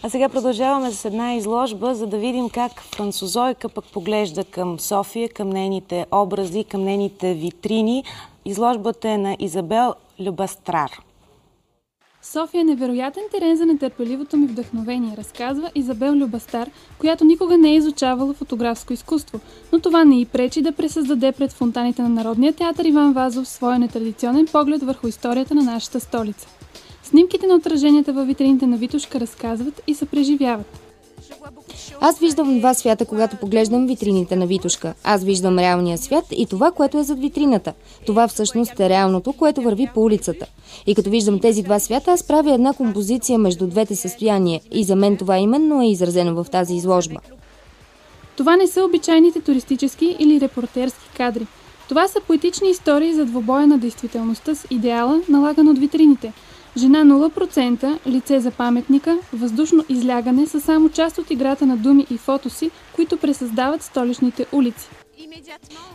А сега продължаваме с една изложба, за да видим как французойка пък поглежда към София, към нейните образи, към нейните витрини. Изложбата е на Изабел Любастрар. София е невероятен терен за нетърпеливото ми вдъхновение, разказва Изабел Любастар, която никога не е изучавала фотографско изкуство, но това не й пречи да пресъздаде пред фонтаните на Народния театър Иван Вазов своя нетрадиционен поглед върху историята на нашата столица. Снимките на отраженията във витрините на Витошка разказват и се преживяват. Аз виждам два свята, когато поглеждам витрините на Витошка. Аз виждам реалния свят и това, което е зад витрината. Това всъщност е реалното, което върви по улицата. И като виждам тези два свята, аз правя една композиция между двете състояния. И за мен това именно е изразено в тази изложба. Това не са обичайните туристически или репортерски кадри. Това са поетични истории за двобоя на действителността с идеала, налаган от витрините. Жена 0%, лице за паметника, въздушно излягане са само част от играта на думи и фотоси, които пресъздават столичните улици.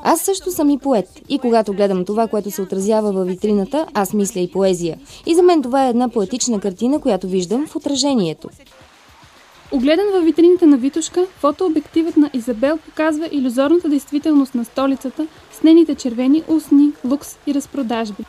Аз също съм и поет. И когато гледам това, което се отразява във витрината, аз мисля и поезия. И за мен това е една поетична картина, която виждам в отражението. Огледан във витрините на Витошка, фотообективът на Изабел показва илюзорната действителност на столицата с нейните червени устни, лукс и разпродажби.